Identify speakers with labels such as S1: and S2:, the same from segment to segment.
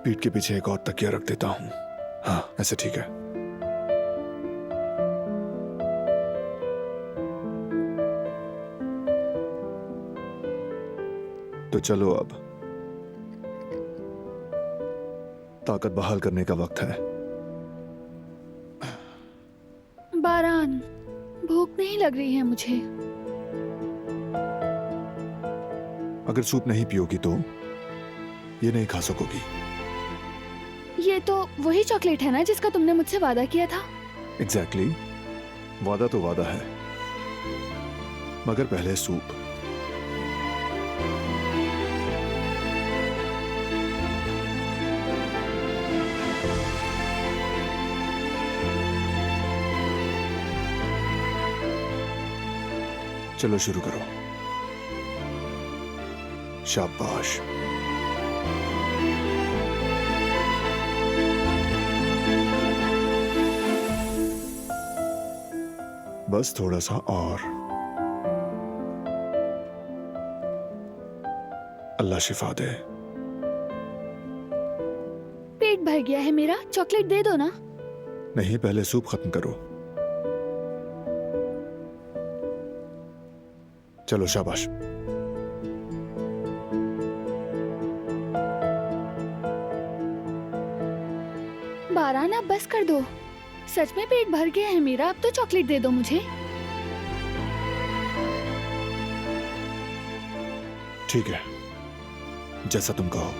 S1: पीठ के पीछे एक और तकिया रख देता हूं। हाँ, ऐसे ठीक है। तो चलो अब ताकत बहाल करने का वक्त है।
S2: बारान, भूख नहीं लग रही है मुझे।
S1: अगर सूप नहीं पियोगी तो ये नहीं खा सकोगी।
S2: ये तो वही चॉकलेट है ना जिसका तुमने मुझसे वादा किया था?
S1: एग्जैक्टली, वादा तो वादा है, मगर पहले सूप। चलो शुरू करो। शाबाश। बस थोड़ा सा और। अल्लाह शिफा दे।
S2: पेट भर गया है मेरा, चॉकलेट दे दो ना।
S1: नहीं, पहले सूप खत्म करो। चलो शाबाश।
S2: बारान, अब बस कर दो। सच में पेट भर गया है मेरा, अब तो चॉकलेट दे दो मुझे।
S1: ठीक है, जैसा तुम कहो।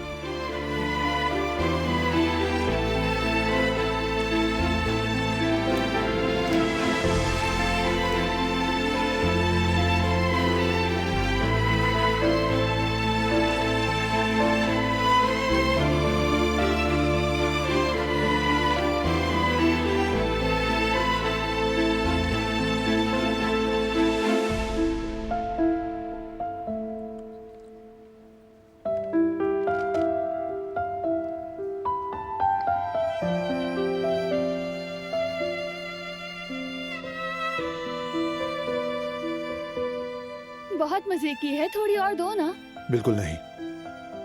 S2: बहुत मजे की है, थोड़ी और दो ना।
S1: बिल्कुल नहीं,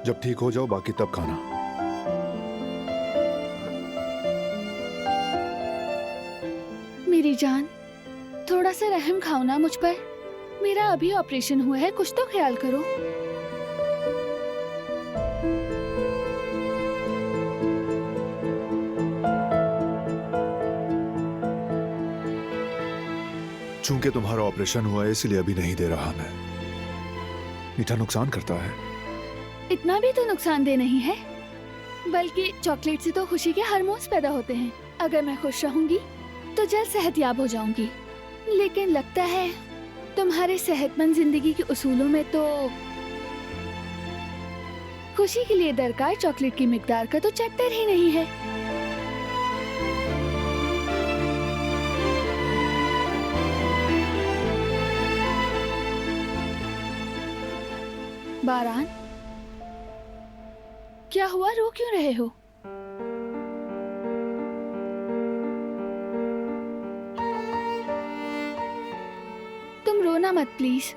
S1: जब ठीक हो जाओ बाकी तब खाना।
S2: मेरी जान, थोड़ा सा रहम खाओ ना मुझ पर। मेरा अभी ऑपरेशन हुआ है, कुछ तो ख्याल करो।
S1: चूंकि तुम्हारा ऑपरेशन हुआ है इसलिए अभी नहीं दे रहा मैं। मीठा नुकसान करता है।
S2: इतना भी तो नुकसानदेह नहीं है, बल्कि चॉकलेट से तो खुशी के हार्मोन्स पैदा होते हैं। अगर मैं खुश रहूंगी तो जल्द सेहतयाब हो जाऊंगी। लेकिन लगता है तुम्हारे सेहतमंद जिंदगी के उसूलों में तो खुशी के लिए दरकार चॉकलेट की मिकदार का तो चैप्टर ही नहीं है। बारान, क्या हुआ, रो क्यों रहे हो? तुम रोना मत प्लीज।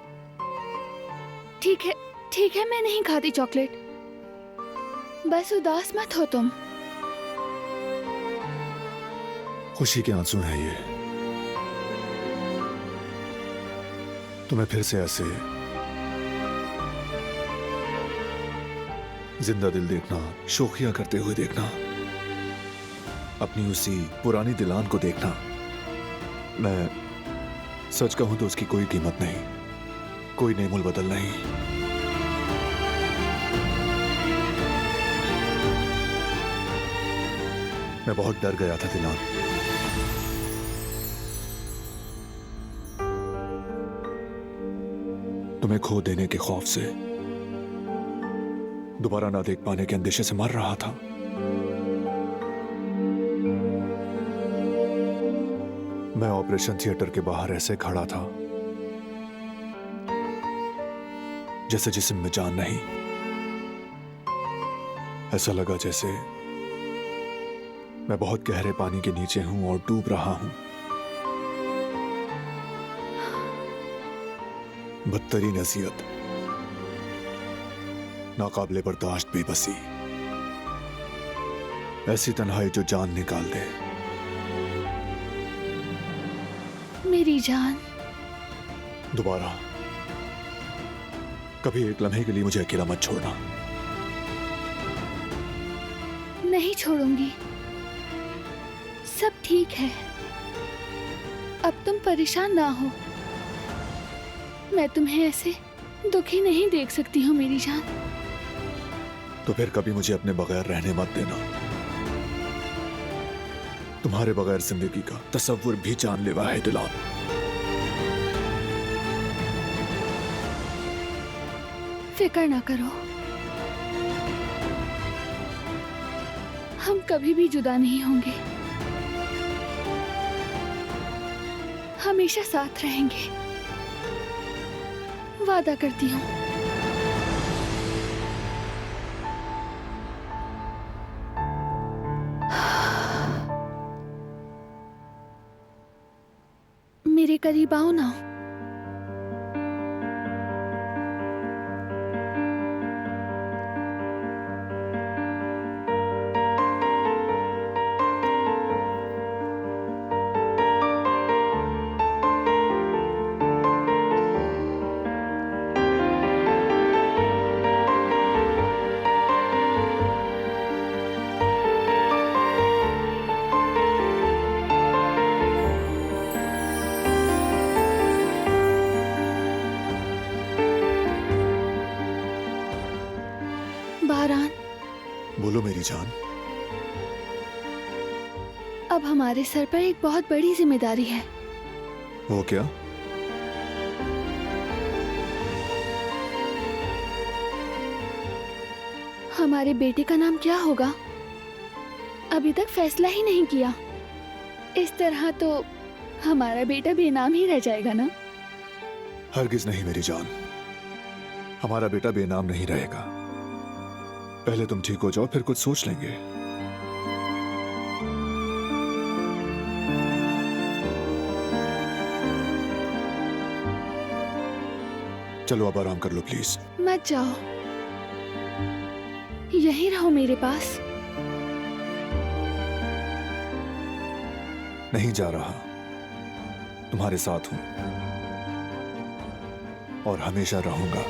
S2: ठीक है, मैं नहीं खाती चॉकलेट। बस उदास मत हो तुम।
S1: खुशी के आंसू हैं ये। तुम्हें फिर से ऐसे जिंदा दिल देखना, शोखियां करते हुए देखना, अपनी उसी पुरानी दिलान को देखना, मैं सच कहूं तो उसकी कोई कीमत नहीं, कोई नेमुल बदल नहीं। मैं बहुत डर गया था दिलान। तुम्हें खो देने के खौफ से, दोबारा ना देख पाने के अंदेशे से मर रहा था। मैं ऑपरेशन थिएटर के बाहर ऐसे खड़ा था जैसे जिस्म में जान नहीं। ऐसा लगा जैसे मैं बहुत गहरे पानी के नीचे हूं और डूब रहा हूं। बदतरीन अज़ियत, नाकाबिले बर्दाश्त बेबसी। ऐसी तन्हाई जो जान निकाल दे।
S2: मेरी जान।
S1: दोबारा कभी एक लम्हे के लिए मुझे अकेला मत छोड़ना।
S2: नहीं छोड़ूंगी, सब ठीक है। अब तुम परेशान ना हो। मैं तुम्हें ऐसे दुखी नहीं देख सकती हूँ मेरी जान।
S1: तो फिर कभी मुझे अपने बगैर रहने मत देना। तुम्हारे बगैर जिंदगी का तस्वुर भी जानलेवा है दिलान।
S2: फिक्र ना करो, हम कभी भी जुदा नहीं होंगे, हमेशा साथ रहेंगे, वादा करती हूँ। मेरे करीब आओ ना। बारान,
S1: बोलो मेरी जान।
S2: अब हमारे सर पर एक बहुत बड़ी जिम्मेदारी है।
S1: वो क्या?
S2: हमारे बेटे का नाम क्या होगा, अभी तक फैसला ही नहीं किया। इस तरह तो हमारा बेटा बेनाम ही रह जाएगा ना।
S1: हरगिज नहीं मेरी जान, हमारा बेटा बेनाम नहीं रहेगा। पहले तुम ठीक हो जाओ, फिर कुछ सोच लेंगे। चलो अब आराम कर लो प्लीज।
S2: मत जाओ, यहीं रहो मेरे पास।
S1: नहीं जा रहा, तुम्हारे साथ हूं और हमेशा रहूंगा।